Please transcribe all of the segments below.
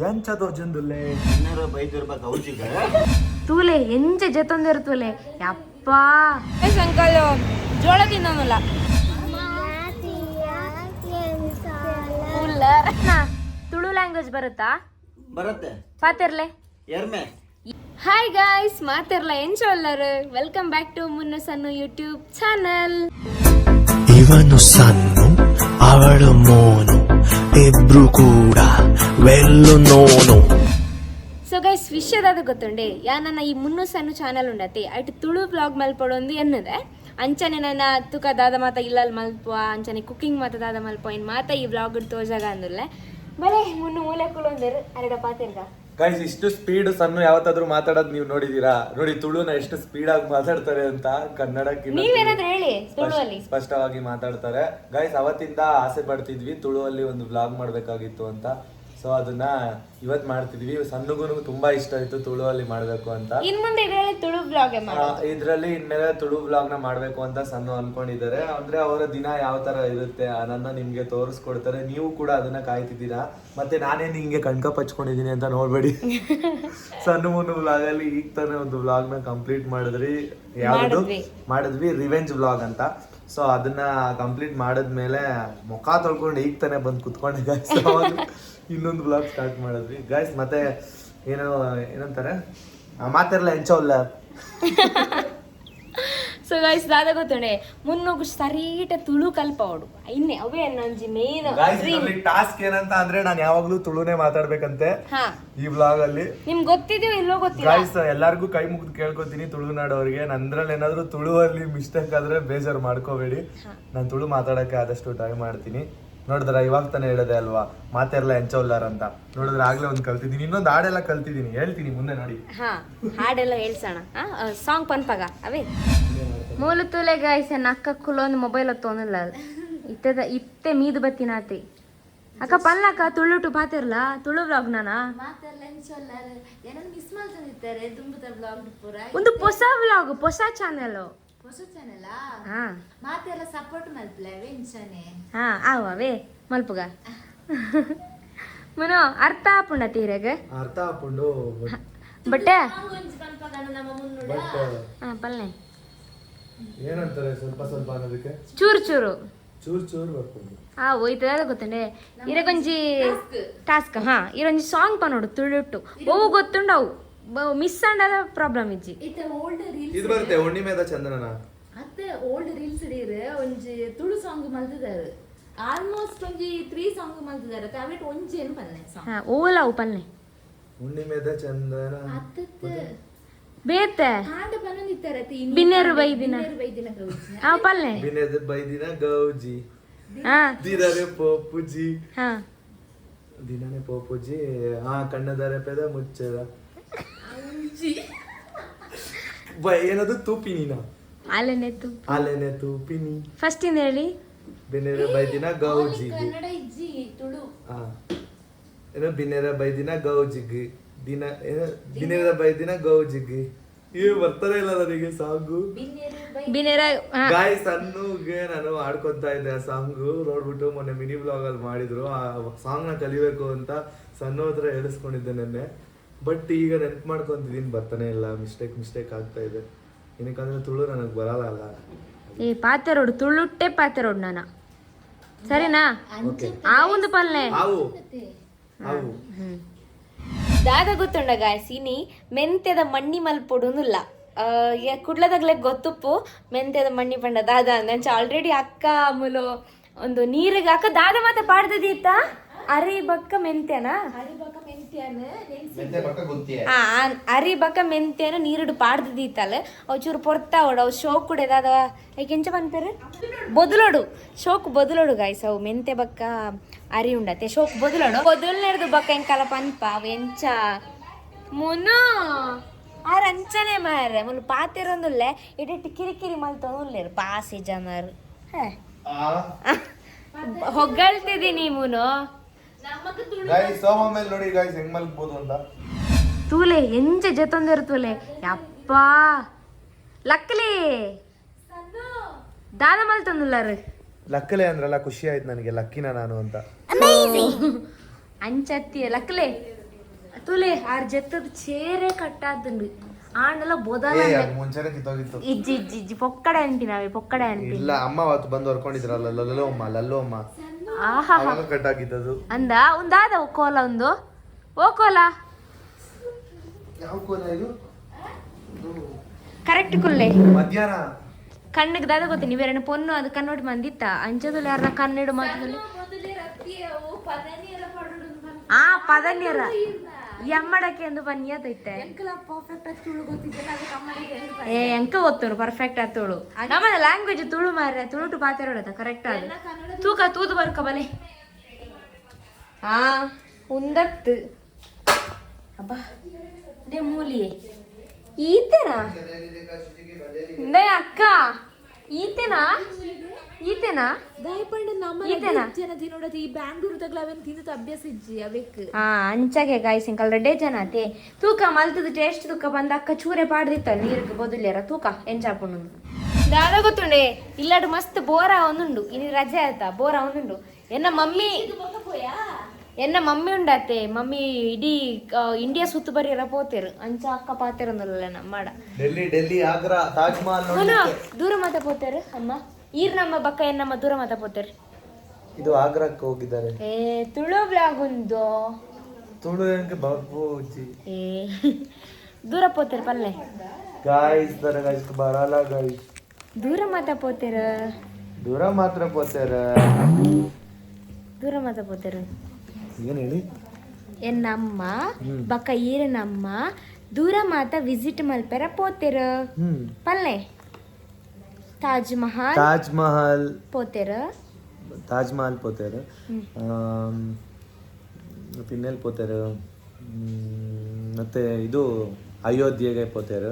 ಎಂಚದೋ ಜಂದುಲೆ ತೂಲೆ ಎಂಚ ಜತೊಂದಿರು ತೂಲೆ ಯಪ್ಪ ಅಂಕಲ್ ಜೋಳ ತಿನ್ನೋನಲ್ಲ ತುಳು ಲ್ಯಾಂಗ್ವೇಜ್ ಬರುತ್ತಾ? ಬರುತ್ತೆ ಪಾತಿರ್ಲೆ ಎರ್ಮೆ. ಹಾಯ್ ಗಾಯ್ಸ್ ಮಾತಿರ್ಲ ಎಂಚೋಲ್ಲರು welcome back to Munnu Sannu YouTube channel. ಇವನು ಸನ್ನು ಅವಳು ಮೋನು ಇಬ್ರು ಕೂಡ ವೆಲ್ಲು ನೋನು. ಸೊ ಗೈಸ್ ವಿಷಯದಾದ ಗೊತ್ತುಂಡೆ ನನ್ನ ಈ ಮುನ್ನು ಸನ್ನು ಚಾನಲ್ ಉಂಡತಿ ಅಟ್ ತುಳು ಬ್ಲಾಗ್ ಮಲ್ಪಡೊಂದು ಎನ್ನದೆ ಅಂಚನೆ ನನ್ನ ತುಕ ದಾದ ಮಾತ ಇಲ್ಲಲ್ಲಿ ಮಲ್ಪುವ ಅಂಚನೆ ಕುಕಿಂಗ್ ಮಾತ ದಾದ ಮಲ್ಪುವ ಇನ್ ಮಾತ ಈ ಬ್ಲಾಗ್ ತೋಜಾಗ ಅಂದುಲ್ಲೆ ಬಲೆ ಮುನ್ನು ಮೂಲೆ ಕುಳೊಂದರು ಅರಡ ಪಾತಿರ್ಗ ಗೈಸ್ ಇಷ್ಟು ಸ್ಪೀಡ್ ಸಣ್ಣ ಯಾವತ್ತಾದ್ರೂ ಮಾತಾಡೋದು ನೀವು ನೋಡಿದೀರಾ? ನೋಡಿ ತುಳುನ ಎಷ್ಟು ಸ್ಪೀಡ್ ಆಗಿ ಮಾತಾಡ್ತಾರೆ ಅಂತ ಕನ್ನಡಕ್ಕಿಂತ ನೀವೇನಾದ್ರೂ ಹೇಳಿ ತುಳುವಲ್ಲಿ ಸ್ಪಷ್ಟವಾಗಿ ಮಾತಾಡ್ತಾರೆ. ಗೈಸ್ ಅವತ್ತಿಂದ ಆಸೆ ಪಡ್ತಿದ್ವಿ ತುಳುವಲ್ಲಿ ಒಂದು ವ್ಲಾಗ್ ಮಾಡ್ಬೇಕಾಗಿತ್ತು ಅಂತ. ಸೊ ಅದನ್ನ ಇವತ್ ಮಾಡ್ತಿದ್ವಿ. ಸಣ್ಣಗೂ ತುಂಬಾ ಇಷ್ಟ ಆಯ್ತು ತುಳುವಲ್ಲಿ ಮಾಡ್ಬೇಕು ಅಂತ. ಇನ್ ಮುಂದೆ ತುಳು ಬ್ಲಾಗ್ ಇದ್ರಲ್ಲಿ ಇನ್ಮೇಲೆ ತುಳು ಬ್ಲಾಗ್ ನ ಮಾಡ್ಬೇಕು ಅಂತ ಸಣ್ಣ ಅನ್ಕೊಂಡಿದ್ದಾರೆ. ಅಂದ್ರೆ ಅವರ ದಿನ ಯಾವ ತರ ಇರುತ್ತೆ ಅದನ್ನ ನಿಮ್ಗೆ ತೋರಿಸ್ಕೊಡ್ತಾರೆ. ನೀವು ಕೂಡ ಅದನ್ನ ಕಾಯ್ತಿದ್ದೀರಾ. ಮತ್ತೆ ನಾನೇನ್ ಹಿಂಗೆ ಕಣ್ಕಪ್ ಹಚ್ಕೊಂಡಿದೀನಿ ಅಂತ ನೋಡ್ಬೇಡಿ. ಸಣ್ಣ ಮುನ್ನು ವ್ಲಾಗ್ ಅಲ್ಲಿ ಈಗ ತಾನೇ ಒಂದು ವ್ಲಾಗ್ ನ ಕಂಪ್ಲೀಟ್ ಮಾಡಿದ್ವಿ ರಿವೆಂಜ್ ವ್ಲಾಗ್ ಅಂತ. ಸೊ ಅದನ್ನ ಕಂಪ್ಲೀಟ್ ಮಾಡಿದ್ಮೇಲೆ ಮುಖ ತೊಳ್ಕೊಂಡು ಈಗ ತಾನೇ ಬಂದು ಕುತ್ಕೊಂಡೆ ಗೈಸ್. ಇನ್ನೊಂದು ಬ್ಲಾಗ್ ಸ್ಟಾರ್ಟ್ ಮಾಡಿದ್ವಿ ಗೈಸ್. ಮತ್ತೆ ಏನಂತಾರೆ ಮಾತೆಲ್ಲ ಎಂಚೋಲ್ಲ. ಸೊ ಗೈಸ್ ದಾದ ಗೊತ್ತುಂಡೆ ಮುನ್ನೋಗು ಸರೀಟ ತುಳು ಕಲ್ಪವಡು ಇನ್ನೆ ಅವೇ ನಂಜಿ ಮೇನ್ ಟಾಸ್ಕ್ ಏನಂತ ಅಂದ್ರೆ ನಾನು ಯಾವಾಗ್ಲೂ ತುಳುನೇ ಮಾತಾಡ್ಬೇಕಂತೆ ಈ ಬ್ಲಾಗ್ ಅಲ್ಲಿ. ನಿಮ್ಗೆ ಗೊತ್ತಿದೆಯೋ ಇಲ್ಲೋ ಗೊತ್ತಿಲ್ಲ ಗೈಸ್ ಎಲ್ಲಾರ್ಗು ಕೈ ಮುಗಿದು ಕೇಳ್ಕೊತೀನಿ ತುಳುನಾಡವ್ರಿಗೆ. ನಂದ್ರಲ್ಲಿ ಏನಾದ್ರು ತುಳುವಲ್ಲಿ ಮಿಸ್ಟೇಕ್ ಆದ್ರೆ ಬೇಜಾರು ಮಾಡ್ಕೋಬೇಡಿ. ನಾನು ತುಳು ಮಾತಾಡಕ್ಕೆ ಆದಷ್ಟು ಟ್ರೈ ಮಾಡ್ತೀನಿ. ನೋಡಿದ್ರ ಇವಾಗ ತಾನೇ ಹೇಳಿದೆ ಅಲ್ವಾ ಮಾತೆಲ್ಲ ಎಂಚೋಲ್ಲಾರ ಅಂತ. ನೋಡಿದ್ರೆ ಆಗ್ಲೇ ಒಂದು ಕಲ್ತಿದ್ದೀನಿ. ಇನ್ನೊಂದು ಹಾಡೆಲ್ಲ ಕಲ್ತಿದ್ದೀನಿ, ಹೇಳ್ತೀನಿ ಮುಂದೆ ನೋಡಿ. ಹಾಡೆಲ್ಲ ಹೇಳ್ಸೋಣ. ಸಾಂಗ್ ಪನ್ಪಗ ಅವೇ ಮೂಲು ತೂಲೆ ಗಾಯ್ಸ್ ಅಕ್ಕ ಕುಲೊಂದು ಮೊಬೈಲ್ ತೊಂದಿಲ್ಲ ಇತ್ತೆ ಮೀದು ಬತ್ತಿನಾತಿ ಅಕ್ಕ ಪಲ್ಲಕ್ಕ ತುಳುಟು ಪಾತಿರ್ಲ ತುಳು ಬ್ಲಾಗ್ ನಾನಾ ಒಂದು ಹೊಸ ಬ್ಲಾಗ್ ಹೊಸ ಚಾನೆಲ್ ಅವೇ ಮಲ್ಪುಗ ಮನೋ ಅರ್ಥ ಆಪುಂಡ ತೀರೆಗೆ ಅರ್ಥ ಆಪುಂಡು ಬಟ್ಟೆ ಪಲ್ಲೆ ಏನಂತಾರೆ ಸ್ವಲ್ಪ ಸ್ವಲ್ಪ ಅನ್ನೋದಕ್ಕೆ ಚೂರು ಚೂರು ಬರ್ಕೊಂಡು ಹೋಯ್ತದ ಗೊತ್ತಂಡೆ ಇರಗೊಂಜಿ ಟಾಸ್ಕ್ ಇರೊಂಜಿ ಸಾಂಗ್ ಪನೋಡು ತುಳುಟ್ಟು ಓವು ಗೊತ್ತುಂಡವು ಮಿಸ್ ಅಂಡದ ಪ್ರಾಬ್ಲಮ್ ಇಜ್ಜಿ ಇದು ಬರುತ್ತೆ ಹುಣ್ಣಿಮೆದ ಚಂದನನ ಅತ್ತೆ ಓಲ್ಡ್ ರೀಲ್ಸ್ ಇಡೀರೆ ಒಂಜಿ ತುಳು ಸಾಂಗ್ ಮಲ್ತಿದ್ದಾರೆ. ಆಲ್ಮೋಸ್ಟ್ ಒಂಜಿ 3 ಸಾಂಗ್ ಮಲ್ತಿದ್ದಾರೆ. ತಾವೆಟ್ ಒಂಜಿ ಏನು ಪನ್ನೆ ಸಾಂಗ್ ಓಲಾವು ಪನ್ನೆ ಹುಣ್ಣಿಮೆದ ಚಂದನ ಅತ್ತೆ ಬೇತೆ ಹಾಡ ಪನ್ನದಿತ್ತಾರೆ ಬಿನ್ನೇರು ಬೈದಿನ ಗೌಜಿ ಪಲ್ಲೆ ಬಿನ್ನೇರು ಬೈದಿನ ಗೌಜಿ ದಿನನೆ ಪೋಪುಜಿ ಕಣ್ಣದರೆ ಪೆದ ಮುಚ್ಚದ ಏನದು ತೂಪಿನಿನ ಆಲೆನೆ ತೂಪಿನಿ ಫಸ್ಟ್ ಇಂದ ಹೇಳಿ ಬಿನ್ನೇರ ಬೈದಿನ ಗೌಜಿ ಕನ್ನಡ ಇಜ್ಜಿ ತುಳು ಏನೋ ಬಿನ್ನೇರ ಬೈದಿನ ಗೌಜಿಗ್ ದಿನ ಬಿನ್ನೇರ ಬೈದಿನ ಗೌಜಿಗ್ ಇವು ಬರ್ತಾನೆ ಇಲ್ಲ ನನಗೆ ಸಾಂಗು. ಗಾಯ್ ಸಣ್ಣಗೆ ನಾನು ಆಡ್ಕೊಂತ ಇದ್ದೆ ಆ ಸಾಂಗು ನೋಡ್ಬಿಟ್ಟು ಮೊನ್ನೆ ಮಿನಿ ಬ್ಲಾಗ್ ಅಲ್ಲಿ ಮಾಡಿದ್ರು. ಆ ಸಾಂಗ್ ನ ಕಲಿಬೇಕು ಅಂತ ಸಣ್ಣ ಹತ್ರ ಹೇಳಿಸ್ಕೊಂಡಿದ್ದೆ ನೆನ್ನೆ. ಬಟ್ ಈಗ ನೆನ್ಪು ಮಾಡ್ಕೊಂತಿದೀನಿ ಬರ್ತಾನೆ ಇಲ್ಲ. ಮಿಸ್ಟೇಕ್ ಆಗ್ತಾ ಇದೆ. ಏನಕ್ಕಂದ್ರೆ ತುಳು ನನಗೆ ಬರಲ್ಲ ಅಲ್ಲ. ಪಾತೆರೋಡು ತುಳುಟ್ಟೆ ಪಾತೆರೋಡು ನಾನ ಸರಿನಾ ಆ ಒಂದು ಪಲ್ಲೆ ದಾದ ಗೊತ್ತುಂಡ ಗಾಯ್ಸ್ ಇನಿ ಮೆಂತ್ಯದ ಮಣ್ಣಿ ಮಲ್ಪೊಡುನುಲ್ಲ ಕುಡ್ಲದಾಗ್ಲೆ ಗೊತ್ತುಪ್ಪು ಮೆಂತ್ಯದ ಮಣ್ಣಿ ಪಂಡ ದಾದ ಅಂಚ ಆಲ್ರೆಡಿ ಅಕ್ಕ ಮುಲು ಒಂದು ನೀರಿಗೆ ಅಕ್ಕ ದಾದ ಮಾತ ಪಾಡ್ದದೀತ ಅರಿ ಬಕ್ಕ ಮೆಂತ್ಯನ ಅರಿ ಬಕ್ಕ ಮೆಂತ್ಯನ ನೀರುಡು ಪಾಡ್ದದೀತಲ್ಲ ಅವು ಚೂರು ಪೊರ್ತಾವಡು ಅವು ಶೋಕ್ ಕುಡೆದಾದ ಎಂಚ ಬಂತಾರೆ ಬೊದಲೋಡು ಶೋಕ್ ಬೊದಲೋಡು ಗಾಯ್ಸ್ ಅವು ಮೆಂತ್ಯ ಬಕ್ಕ ಅರಿ ಉಂಡತೆ ಶೋಕ್ ಬೊದಲ್ನೆರ್ದು ಬಕ್ಕ ಎಂಕಲ ಪನ್ಪ ಅವು ಎಂಚ ಮುನು ಅಂಚನೆ ಮಾರ್ರೆ ಮುನು ಪಾತಿರೊಂದುಲ್ಲೆ ಇಟ್ಟು ಕಿರಿಕಿರಿ ಮಲ್ತೊಂದುಲ್ಲೇರು ಪಾಸಿ ಜನರು ಹೊಗಳ್ತಿದೀನಿ ಮುನು ನೋಡಿ ಗೈಸ್ ಹೆಂಗ್ ಮಲ್ಕ್ಬೋದು ಅಂತ. ತೂಲೆ ಎಂಜ ಜತೊಂದಿರು ತೂಲೆ ಯಪ್ಪ ಲಕ್ಕಲಿ ದಾದ ಮಲ್ತೊಂದುಲ್ಲಾರು ಲಕ್ಕಲೆ ಅಂದ್ರಲ್ಲ ಖುಷಿ ಆಯ್ತು ನನಗೆ. ಲಕ್ಕಿನ ನಾನು ಅಂತ ಅಂಚತ್ತಿ ಲಕ್ಲೆ ತುಲೆ ಆರ್ ಜೆತ್ತದ ಚೇರೆ ಕಟ್ಟಾದಂಡು ಆಂಡಲ ಬೊದಲ ಮುಂಚೆನೆ ಕಿತ್ತೋಗಿತ್ತು. ಇಜ್ಜಿ ಇಜ್ಜಿ ಇಜ್ಜಿ ಪೊಕ್ಕಡೆ ಅಂಟಿ ನಾವೇ ಪೊಕ್ಕಡೆ ಅಂಟಿ ಇಲ್ಲ ಅಮ್ಮ ಅವತ್ತು ಬಂದು ಹೊರ್ಕೊಂಡಿದ್ರಲ್ಲ ಲಲ್ಲೋ ಅಮ್ಮ ಆಹಾ ಅವಾಗ ಕಟ್ಟಾಗಿದ್ದದು. ಅಂದ ಒಂದಾದ ಕೋಲ ಒಂದು ಓ ಕೋಲ ಯಾವ ಕೋಲ ಇದು? ಕರೆಕ್ಟ್ ಕುಲ್ಲೆ ಮಧ್ಯಾಹ್ನ ಕಣ್ಣಿಗೆ ದಾದ ಗೊತ್ತಿ ನೀವೇರನ್ನ ಪೊನ್ನು ಅದು ಕನ್ನಡ ಮಂದಿತ್ತ ಅಂಚದಲ್ಲಿ ಯಾರನ್ನ ಕನ್ನಡ ಮಾತಲ್ಲಿ ಆ ಪದನ್ಯರ ಎಮ್ಮಡಕ್ಕೆ ಎಂದು ಬನ್ನಿಯತೈತೆ ಏ ಎಂಕ ಗೊತ್ತೋಳು ಪರ್ಫೆಕ್ಟ್ ಆಗಿ ತುಳು ನಮ್ಮ ಲ್ಯಾಂಗ್ವೇಜ್ ತುಳು ಮಾರ್ರೆ ತುಳುಟು ಪಾತಿರೋಡ ಕರೆಕ್ಟ್ ಆದ ತೂಕ ತೂದು ಬರ್ಕ ಬಲೆ ಆ ಉಂದತ್ತು ಅಬ್ಬಾ ದೇ ಮೂಲಿಯೇ ಈತೆನಾ ದೇ ಅಕ್ಕ ಈತೆನಾ ಈತೆನಾ ದಯಪಂಡ ನಮ್ಮ ಈತೆನಾ ಜನ ತಿನ್ನೋಡತಿ ಈ ಬ್ಯಾಂಗ್ಳೂರ್ ತಗ್ಲ ಅವೇನ್ ತಿಂದು ಅಭ್ಯಾಸ ಇಜ್ಜಿ ಅವಕ್ಕೆ ಹಾ ಅಂಚಾಗೆ ಗಾಯ್ಸಿಂಕಲ್ ರೆಡ್ಡೆ ಜನ ಆತೆ ತೂಕ ಮಲ್ತದ ಟೇಸ್ಟ್ ತೂಕ ಬಂದ ಅಕ್ಕ ಚೂರೆ ಪಾಡ್ದಿತ್ತ ನೀರಿಗೆ ಬದುಲ್ಯಾರ ತೂಕ ಎಂಚಾಪುಂಡು ದಾದ ಗೊತ್ತುಂಡೆ ಇಲ್ಲಾಡು ಮಸ್ತ್ ಬೋರ ಒಂದುಂಡು ಇನ್ನು ರಜೆ ಆಯ್ತಾ ಬೋರ ಒಂದುಂಡು ಎನ್ನ ಮಮ್ಮಿ ಉಂಡಾತೆ ಮಮ್ಮಿ ಇಡೀ ಇಂಡಿಯಾ ಸುತ್ತು ಬರೀರ ಪೋತೇರು ಅಂಚ ಅಕ್ಕ ಪಾತೇರೊಂದಲ್ಲ ನಮ್ಮಡ ಡೆಲ್ಲಿ ಆಗ್ರಾ ತಾಜ್ ಮಹಲ್ ದೂರ ಮಾತ ಪೋತೇರು ಅಮ್ಮ ಈರ್ ನಮ್ಮ ಬಕ್ಕ ಎನ್ನಮ್ಮ ದೂರ ಮಾತ ಪೋತೇರು ಇದು ಆಗ್ರಾಕ್ಕೆ ಹೋಗಿದ್ದಾರೆ. ಏ ತುಳು ಬ್ಲಾಗ್ ಉಂದು ತುಳು ಏನಕ್ಕೆ ಬಾಬೂಜಿ ಏ ದೂರ ಪೋತೇರು ಪಲ್ಲೆ ಗಾಯ್ಸ್ ತರ ಗಾಯ್ಸ್ ಬರಲ್ಲ ಗಾಯ್ಸ್ ದೂರ ಮಾತ ಪೋತೇರು ದೂರ ಮಾತ್ರ ಪೋತಾರ. ದೂರ ಮಾತ ಪೋತೇರು ಏನ್ ಹೇಳಿ ಎನ್ನಮ್ಮ ಬಕ್ಕ ಈರನಮ್ಮ ದೂರ ಮಾತ ವಿಸಿಟ್ ಮಲ್ಪೆರ ಪೋತೇರು ಪಲ್ಲೆ ತಾಜ್ ಮಹಲ್ ಪೋತೇರು ತಾಜ್ ಮಹಲ್ ಪೋತಾರ. ಪಿನ್ನೆಲ್ ಪೋತಾರ ಮತ್ತೆ ಇದು ಅಯೋಧ್ಯೆಗೆ ಪೋತಾರ.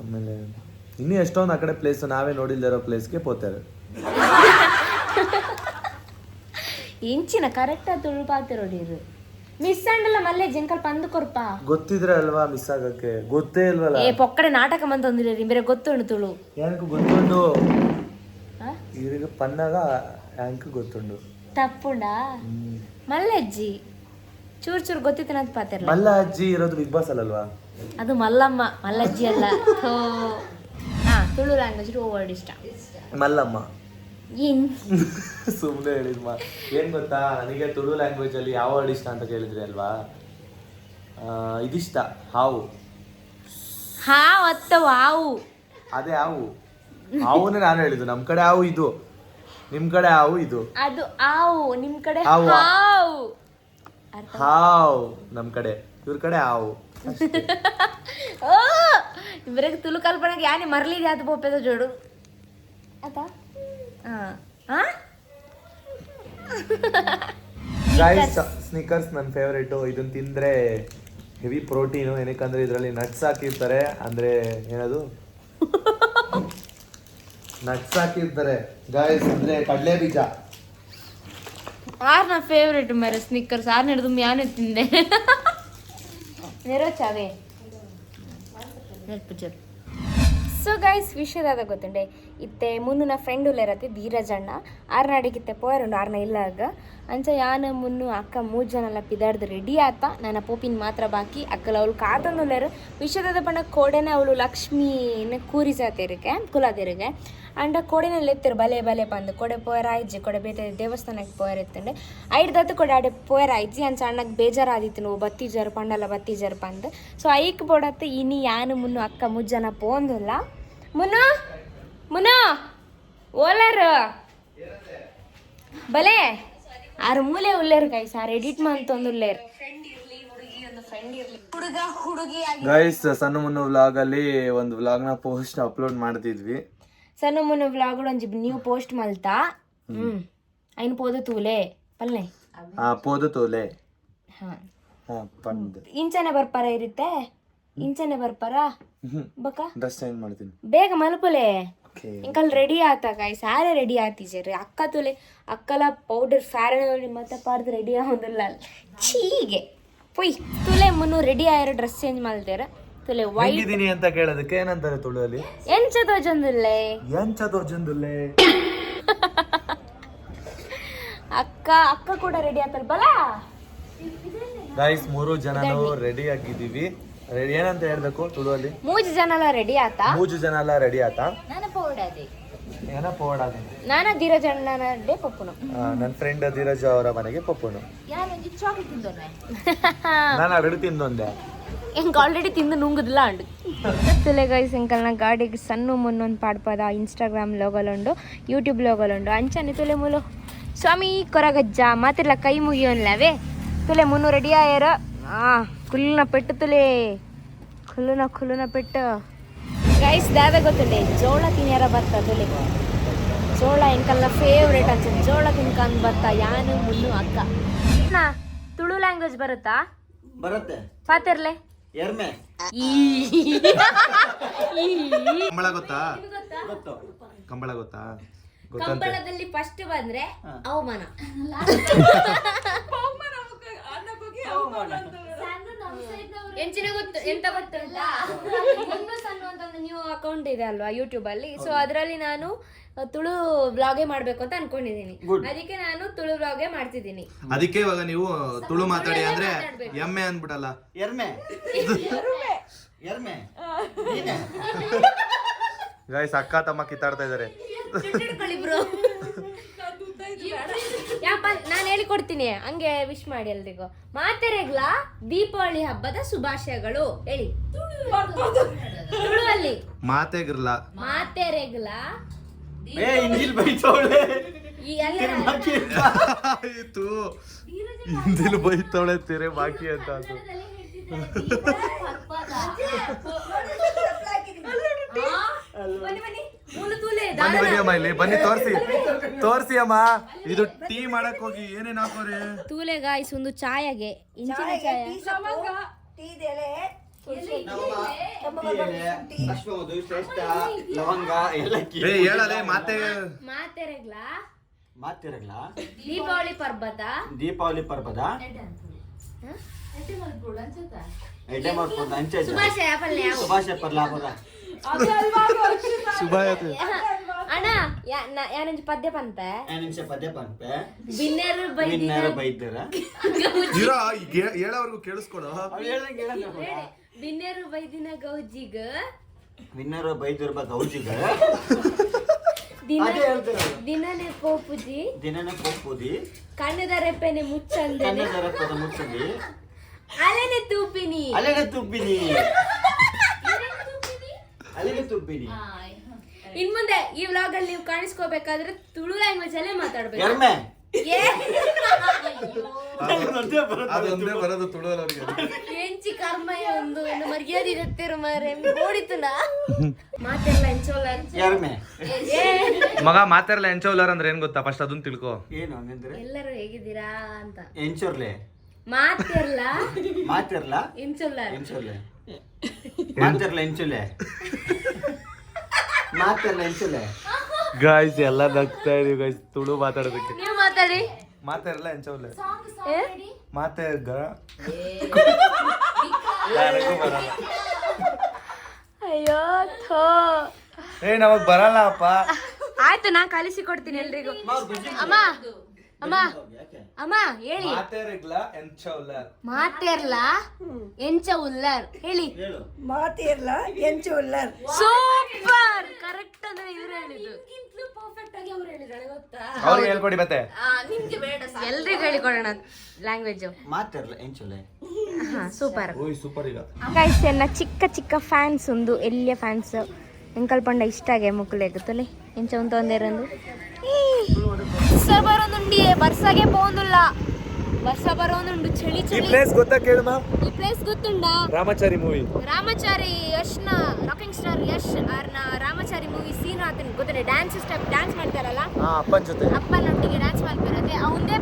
ಆಮೇಲೆ ಇನ್ನೂ ಎಷ್ಟೊಂದು ಆ ಕಡೆ ಪ್ಲೇಸ್ ನಾವೇ ನೋಡಿಲ್ದಿರೋ ಪ್ಲೇಸ್ಗೆ ಪೋತಾರ. ಇಂಚಿನ ಕರೆಕ್ಟ್ ತುಳು ಪಾತಿರೋಡಿರು ಮಿಸ್ ಅಂಡಲ್ಲ ಮಲ್ಲೆ ಜಂಕಲ್ ಪಂದು ಕೊರ್ಪ ಗೊತ್ತಿದ್ರೆ ಅಲ್ವಾ ಮಿಸ್ ಆಗಕ್ಕೆ ಗೊತ್ತೇ ಇಲ್ವಲ್ಲ. ಏ ಪೊಕ್ಕಡೆ ನಾಟಕ ಮಂತೊಂದಿರಿ ಬೇರೆ ಗೊತ್ತುಂಡು ತುಳು ಯಾಕೆ ಗೊತ್ತುಂಡು ಇವ್ರಿಗೆ ಪನ್ನಾಗ ಯಾಂಕ್ ಗೊತ್ತುಂಡು ತಪ್ಪುಂಡ ಮಲ್ಲಜ್ಜಿ ಚೂರ್ ಚೂರ್ ಗೊತ್ತಿತ್ತನಂತ ಪಾತಿರ್ಲ ಮಲ್ಲ ಅಜ್ಜಿ ಇರೋದು ಬಿಗ್ ಬಾಸ್ ಅಲ್ಲಲ್ವಾ? ಅದು ಮಲ್ಲಮ್ಮ ಮಲ್ಲಜ್ಜಿ ಅಲ್ಲ. ಹಾ ತುಳು ಲ್ಯಾಂಗ್ವೇಜ್ ವರ್ಡ್ ಇಷ್ಟ ಮಲ್ಲಮ್ಮ ಏನ್ ಸುಮ್ಮನೆ ಹೇಳಿದ್ಮ. ಏನ್ ಗೊತ್ತಾ ನನಗೆ ತುಳು ಲ್ಯಾಂಗ್ವೇಜ್ ಅಲ್ಲಿ ಯಾವ ವರ್ಡ್ ಇಷ್ಟ ಅಂತ ಕೇಳಿದ್ರಿ ಅಲ್ವಾ? ಇದಿಷ್ಟ ಹಾವು. ಹಾವು ಅತ್ತ ಹಾವು ಅದೇ ಹಾವು ಹಾವುನೇ ನಾನು ಹೇಳಿದ್ದು. ನಮ್ ಕಡೆ ಹಾವು ಇದು, ನಿಮ್ ಕಡೆ ಹಾವು ಇದು. ಅದು ಹಾವು ನಿಮ್ ಕಡೆ ಹಾವು. ಹಾವು ಹಾವು ನಮ್ ಕಡೆ, ಇವ್ರ ಕಡೆ ಹಾವು. ಓ ಇವ್ರಿಗೆ ತುಳು ಕಲ್ಪನೆಗೆ ಯಾನೆ ಮರ್ಲಿದೆ ಅದು ಬೋಪೆದ ಜೋಡು ಆತಾ ಗೈಸ್ ಸ್ನಿಕರ್ಸ್ ನನ್ನ ಫೇವರೇಟು. ಇದನ್ನ ತಿಂದ್ರೆ ಹೆವಿ ಪ್ರೋಟೀನು. ಏನಕ್ಕಂದ್ರೆ ಇದರಲ್ಲಿ ನಟ್ಸ್ ಹಾಕಿರ್ತಾರೆ. ಅಂದ್ರೆ ಏನದು ನಟ್ಸ್ ಹಾಕಿರ್ತಾರೆ ಗೈಸ್, ಅಂದ್ರೆ ಕಡಲೆ ಬೀಜ. ಆರ್ ನಾ ಫೇವ್ರೇಟ್ ಮೇರೆ ಸ್ನಿಕ್ಕರ್ಸ್ ಆರ್ ಹಿಡಿದು ಮ್ಯಾನೆ ತಿಂದೆ ನೆರೋಚಾವೆ ನೆರ್ಪುಜರ್. ಸೊ ಗೈಸ್ ವಿಷಯದಾದ ಗೊತ್ತುಂಡೆ ಇತ್ತೆ ಮುನ್ನು ನಾ ಫ್ರೆಂಡ್ ಉಲ್ಲೇರತ್ತೆ ಧೀರಜಣ್ಣ ಆರ್ನಾಡಿಗಿತ್ತೆ ಪೋಯರುಂಡು ಆರ್ನ ಇಲ್ಲಾಗ ಅಂಚ ಯಾನ ಮುನ್ನು ಅಕ್ಕ 3 ಜನ ಎಲ್ಲ ಪಿದಾಡ್ದು ರೆಡಿ ಆತ ನನ್ನ ಪೋಪಿನ ಮಾತ್ರ ಬಾಕಿ ಅಕ್ಕಲ ಅವಳು ಕಾತಂದುಲ್ಲೇರು ವಿಷಯದಾದ ಪಂಡ ಕೋಡೆನೆ ಅವಳು ಲಕ್ಷ್ಮೀನ ಕೂರಿಸತಿರಿಗೆ ಕುಲಾದಿರಿಗೆ ಅಂಡ ಕೋಡೆನಲ್ಲಿ ಎತ್ತಿರು ಬಲೆ ಬಲೆ ಪಂದು ಕೊಡೆ ಪೋಯರ ಆಯ್ಜಿ ಕೊಡೆ ಬೇತೆ ದೇವಸ್ಥಾನಕ್ಕೆ ಪೋಯರ್ ಎತ್ತಂಡೆ ಐಡ್ದತ್ತು ಕೊಡೆ ಆಡೆ ಪೋಯರ್ ಆಯ್ಜಿ ಅಂಚ ಅಣ್ಣಗೆ ಬೇಜಾರಾದಿತ್ತು ನಾವು ಬತ್ತಿಜಾರು ಪಂಡಲ್ಲ ಬತ್ತಿಜಾರು ಪಂದು. ಸೊ ಐಕ್ ಬೋಡತ್ತೆ ಇನಿ ಯಾನು ಮುನ್ನು ಅಕ್ಕ 3 ಜನ ಪೋಂದಿಲ್ಲ ಮುನ್ನು ಮುನ್ನು ಓಲರು ಬಲೆ ಆರು ಮೂಲೆ ಉಲ್ಲೇರು ಗೈಸ್ ಆರು ಎಡಿಟ್ ಮಂತೊಂದು ಉಲ್ಲೇರು ಗೈಸ್ ಸಣ್ಣ ಮುನ್ನು ವ್ಲಾಗ್ ಅಲ್ಲಿ ಒಂದು ವ್ಲಾಗ್ ನ ಪೋಸ್ಟ್ ಅಪ್ಲೋಡ್ ಮಾಡ್ತಿದ್ವಿ. ಸಣ್ಣ ಮುನ್ನು ವ್ಲಾಗ್ ಒಂಜಿ ನೀವು ಪೋಸ್ಟ್ ಮಲ್ತಾ ಐನ್ ಪೋದು ತೂಲೆ ಪಲ್ಲೆ ಪೋದು ತೋಲೆ ಹಾ ಪಂದ್ ಇಂಚನೆ ಬರ್ಪಾರ ಇರುತ್ತೆ ಇಂಚನೆ ಬರ್ಪಾರ ಬಕ ಡ್ರೆಸ್ ಚೇಂಜ್ ಮಾಡ್ತೀನಿ ಬೇಗ ಮಲ್ಪಲೆ ಇಂಕಲ್ ರೆಡಿ ಆತ ಗಾಯ್ ಸಾರೆ ರೆಡಿ ಆತೀಜರಿ ಅಕ್ಕ ತುಲೆ ಅಕ್ಕಲ ಪೌಡರ್ ಫ್ಯಾರನ್ ಮತ್ತೆ ಪಾಡ್ದು ರೆಡಿ ಆಗೋದಿಲ್ಲ ಚೀಗೆ ಪೊಯ್ ತುಲೆ ಮುನ್ನು ರೆಡಿ ಆಯ್ರ ಡ್ರೆಸ್ ಚೇಂಜ್ ಮಾಡ್ತಾರ ತುಲೆ ವೈಟ್ ಇದೀನಿ ಅಂತ ಕೇಳೋದಕ್ಕೆ ಏನಂತಾರೆ ತುಳುವಲ್ಲಿ? ಎಂಚದೋ ಜಂದುಲ್ಲೆ ಎಂಚದೋ ಜಂದುಲ್ಲೆ. ಅಕ್ಕ ಕೂಡ ರೆಡಿ ಆತಲ್ ಬಲ ಗೈಸ್ 3 ಜನನು ರೆಡಿ ಆಗಿದ್ದೀವಿ. ಏನಂತ ಹೇಳ್ಬೇಕು ತುಳುವಲ್ಲಿ? 3 ಜನ ರೆಡಿ ಆತ. 3 ಜನ ಎಲ್ಲ ರೆಡಿ ಆತ. ನಾನು ಪೌಡಾದೆ ಏನ ಪೋಡಾದೆ. ನಾನ ಧೀರಜ್ ಅಣ್ಣನಡ್ಡೆ ಪಪ್ಪುನು. ನನ್ನ ಫ್ರೆಂಡ್ ಧೀರಜ್ ಅವರ ಮನೆಗೆ ಪಪ್ಪುನು. ಯಾರು ಒಂಜಿ ಚಾಕ್ಲೇಟ್ ತಿಂದೋನೆ ನಾನು ಎರಡು ತಿಂದೊಂದೆ. ಹೆಂಗೆ ಆಲ್ರೆಡಿ ತಿಂದು ನುಂಗುದಿಲ್ಲ ಅಂಡು ತುಲೆ ಗೈಸ್ ಎಂಕಲ್ನ ಗಾಡಿಗೆ ಸಣ್ಣ ಮುನ್ನೊಂದು ಪಾಡ್ಪದ ಇನ್ಸ್ಟಾಗ್ರಾಮ್ ಲೋಗಲುಂಡು, ಯೂಟ್ಯೂಬ್ ಲೋಗಲುಂಡು ಅಂಚನೆ ತುಲೆ ಮುಲು ಸ್ವಾಮಿ ಕೊರಗಜ್ಜ ಮಾತಿರ್ಲ ಕೈ ಮುಗಿಯೋನ್ಲವೇ ತುಲೆ ಮುನ್ನು ರೆಡಿ ಆಯರ ಕುಲ್ಲುನ ಪೆಟ್ಟು ತುಲೆ ಕುಲ್ಲುನ ಪೆಟ್ಟು ಗೈಸ್ ದಾವೆ ಗೊತ್ತುಂಡೆ ಜೋಳ ತಿನ್ಯಾರ ಬರ್ತ ತುಲೆ ಜೋಳ ಎಂಕಲ್ನ ಫೇವ್ರೇಟ್ ಅನ್ಸ ಜೋಳ ತಿನ್ಕಂದ್ ಬರ್ತ ಯಾನು ಮುನ್ನು ಅಕ್ಕ ನಾ ತುಳು ಲ್ಯಾಂಗ್ವೇಜ್ ಬರುತ್ತಾ? ಬರುತ್ತೆ. ಪಾತಿರ್ಲೆ ಎರ್ಮೆ ಕಂಬಳ ಗೊತ್ತಾ? ಗೊತ್ತು. ಕಂಬಳ ಗೊತ್ತಾ? ಗೊತ್ತಂತೆ. ಕಂಬಳದಲ್ಲಿ ಫಸ್ಟ್ ಬಂದ್ರೆ ಅವಮಾನ. ಎಂಚಿನ ಗೊತ್ತು ಎಂತ ಗೊತ್ತುಂಟ ಮುನ್ನು ಸಣ್ಣ ಅಂತ ಒಂದು ನ್ಯೂ ಅಕೌಂಟ್ ಇದೆ ಅಲ್ವಾ ಯೂಟ್ಯೂಬ್ ಅಲ್ಲಿ. ಸೊ ಅದರಲ್ಲಿ ನಾನು ತುಳು ವ್ಲಾಗೇ ಮಾಡ್ಬೇಕು ಅಂತ ಅನ್ಕೊಂಡಿದ್ದೀನಿ. ಅದಕ್ಕೆ ನಾನು ತುಳು ವ್ಲಾಗೇ ಮಾಡ್ತಿದ್ದೀನಿ. ಅದಕ್ಕೆ ಇವಾಗ ನೀವು ತುಳು ಮಾತಾಡಿ ಅಂದ್ರೆ ಎಮ್ಮೆ ಅಂದ್ಬಿಡಲ್ಲ. ಎರ್ಮೆ ಎರ್ಮೆ ಗೈಸ್ ಅಕ್ಕ ತಮ್ಮ ಕಿತ್ತಾಡ್ತಾ ಇದಾರೆ. ಯಾಪ ನಾನು ಹೇಳಿಕೊಡ್ತೀನಿ ಹಂಗೆ ವಿಶ್ ಮಾಡಿ ಎಲ್ರಿಗೂ. ಮಾತೆರೆಗ್ಲ ದೀಪಾವಳಿ ಹಬ್ಬದ ಶುಭಾಶಯಗಳು ಹೇಳಿ ತುಳುವಲ್ಲಿ. ಮಾತೆಗಿರ್ಲ ಮಾತೆರೆಗ್ಲ ಇಂಜಿಲ್ ಬೈತವಳೆ ಈ ಎಲ್ಲ ಆಯ್ತು ಹಿಂದಿಲ್ ಬೈತವಳೆ ತೆರೆ ಬಾಕಿ ಅಂತ ಅದು. ಬನ್ನಿ ಅಮ್ಮ ಇಲ್ಲಿ ಬನ್ನಿ ತೋರ್ಸಿ ಅಮ್ಮ. ಇದು ಟೀ ಮಾಡಕ್ ಹೋಗಿ ಏನೇನ್ ಹಾಕೋರಿ? ತೂಲೆ ಗಾಯ್ಸ್ ಒಂದು ಚಾಯಗೆ ಇಂಚಿನ ಚಾಯ ಅಶ್ವಮಧು ಶ್ರೇಷ್ಠ ಲವಂಗ ಏಲಕ್ಕಿ. ಹೇಳಲೆ ಮಾತೆರೆಗ್ಲ ಮಾತಿರಗ್ಲ ದೀಪಾವಳಿ ಪರ್ಬದ ಎಡ್ಡೆ ಮಾಡ್ಕೊಂಡು ಅಂಚೆ ಶುಭಾಶಯ ಪಲ್ಯ ಶುಭಾಶಯ ಪರ್ಲಾಪದ ಅಣ್ಣ ಯಾನಂಜಿ ಪದ್ಯ ಪಂತ ನಿಮಿಷ ಪದ್ಯ ಪಂಪೆ ಬಿನ್ನೆರು ವಿನ್ನರ ಬೈದರ ಹೇಳೋರ್ಗು ಕೇಳಿಸ್ಕೊಡು. ಬಿನ್ನೆರು ಬೈದಿನ ಗೌಜಿಗ ವಿನ್ನರ ಬೈದರ ಗೌಜಿಗ ದಿನನೆ ಪೋಪುಜಿ ದಿನನ ಪೋಪುದಿ ಕಣ್ಣದ ರೆಪ್ಪೆನೆ ಮುಚ್ಚಂದೆ ಕನ್ನಡ ಪದ ಮುಚ್ಚದಿ ಅಲೆನೆ ತೂಪಿನಿ ಅಲೆನೆ ತುಬ್ಬಿನಿ ಅಲೆನೆ ತುಬ್ಬಿನಿ. ಇನ್ ಮುಂದೆ ಈ ವ್ಲಾಗ್ ಅಲ್ಲಿ ನೀವು ಕಾಣಿಸ್ಕೋಬೇಕಾದ್ರೆ ತುಳು ಲ್ಯಾಂಗ್ವೇಜ್ ಅಲ್ಲೇ ಮಾತಾಡ್ಬೇಕು. ಎರ್ಮೆ ಅದೊಂದೇ ಬರೋದು ತುಳುವಲ್ಲಿ. ಎಂಚಿ ಕರ್ಮಯ ಒಂದು ಮರ್ಯಾದೆ ಇರುತ್ತಿರು ಮಾರೆ ಓಡಿತುನ ಮಾತೆಲ್ಲ ಎಂಚೋಲ ಎರ್ಮೆ ಮಗ ಮಾತಾರಲ್ಲ ಎಂಚೌಲರ್ ಅಂದ್ರೆ ಏನ್ ಗೊತ್ತಾ? ಫಸ್ಟ್ ಅದನ್ನ ತಿಳ್ಕೊ. ಏನು ಹಂಗಂದ್ರೆ ಎಲ್ಲರೂ ಹೇಗಿದ್ದೀರಾ ಅಂತ. ಎಂಚೋರ್ಲೆ ಮಾತೆಲ್ಲ ಮಾತಿರ್ಲ ಎಂಚೋಲರ್ ಎಂಚೋರ್ಲೆ ಮಾತಿರ್ಲ ಎಂಚೋಲೆ ಮಾತಿರ್ಲ ಎಂಚೋಲೆ. ಗಾಯ್ಸ್ ಎಲ್ಲ ನಗ್ತಾ ಇದೀವಿ ಗೈಸ್ ತುಳು ಮಾತಾಡೋದಕ್ಕೆ. ನೀವು ಮಾತಾಡಿ. ಮಾತಾರಲ್ಲ ಎಂಚೌಲೆ ಏ? ಮಾತಾಡ ಅಯ್ಯೋ ಥೋ ನಮಗ್ ಬರಲ್ಲ ಅಪ್ಪ. ಆಯ್ತು ನಾ ಕಲಿಸಿ ಕೊಡ್ತೀನಿ ಎಲ್ರಿಗೂ. ಅಮ್ಮ ಅಮ್ಮ ಅಮ್ಮ ಹೇಳಿ. ಮಾತಾರಿಗ್ಲ ಎಂಚೌಲರ್ ಮಾತೆರ್ಲ ಎಂಚ ಉಲ್ಲರ್ ಹೇಳಿ. ಮಾತಿರ್ಲ ಎಂಚು ಉಲ್ಲರ್. ಸೂಪರ್ ಕರೆಕ್ಟ್ ಅಂದ್ರೆ ಇವ್ರು ಹೇಳಿದ್ದು. ಪರ್ಫೆಕ್ಟ್ ಆಗಿ ಅವ್ರು ಹೇಳಿದಾರೆ ಗೊತ್ತಾ? ಅವ್ರಿಗೆ ಹೇಳ್ಕೊಡಿ ಮತ್ತೆ. ನಿಮ್ಗೆ ಬೇಡ ಎಲ್ರಿಗೂ ಹೇಳಿಕೊಡೋಣ ಲ್ಯಾಂಗ್ವೇಜ್. ಮಾತಿರ್ಲ ಎಂಚೋಲೆ. ಸೂಪರ್ ಓಯ್ ಸೂಪರ್. ಈಗ ಗೈಸ್ ಎನ್ನ ಚಿಕ್ಕ ಚಿಕ್ಕ ಫ್ಯಾನ್ಸ್ ಒಂದು ಎಲ್ಲಿಯ ಫ್ಯಾನ್ಸ್ ಎಂಕಲ್ ಪಂಡ ಇಷ್ಟಾಗೆ ಮುಕ್ಕಲೇಗುತ್ತಲೆ ಎಂಚ ಒಂದು ತೊಂದರೆಂದು ಬರೋದುಂಡಿಯೇ ಬರ್ಸಾಗೆ పోందుಲ್ಲ ಬರ್ಸ ಬರೋದುಂಡು ಚಳಿ ಈ ಚಳಿ. ಪ್ಲೇಸ್ ಗೊತ್ತಾ ಕೇಳಮ್ಮ? ಈ ಪ್ಲೇಸ್ ಗೊತ್ತುಂಡಾ? ರಾಮಚಾರಿ ಮೂವಿ. ರಾಮಚಾರಿ ಯಶ್ನ ರಾಕಿಂಗ್ ಸ್ಟಾರ್ ಯಶ್ ಅವ್ರನ್ನ ರಾಮಚಾರಿ ಮೂವಿ ಸೀನ್ ಆತನ ಗೊತ್ತಿದೆ. ಡ್ಯಾನ್ಸ್ ಸ್ಟೆಪ್ ಡ್ಯಾನ್ಸ್ ಮಾಡ್ತಾರಲ್ಲ ಅಪ್ಪನ ಜೊತೆ ಅಪ್ಪನೊಟ್ಟಿಗೆ ಡ್ಯಾನ್ಸ್ ಮಾಡ್ತಿರತ್ತೆ. ಅವಂದೇ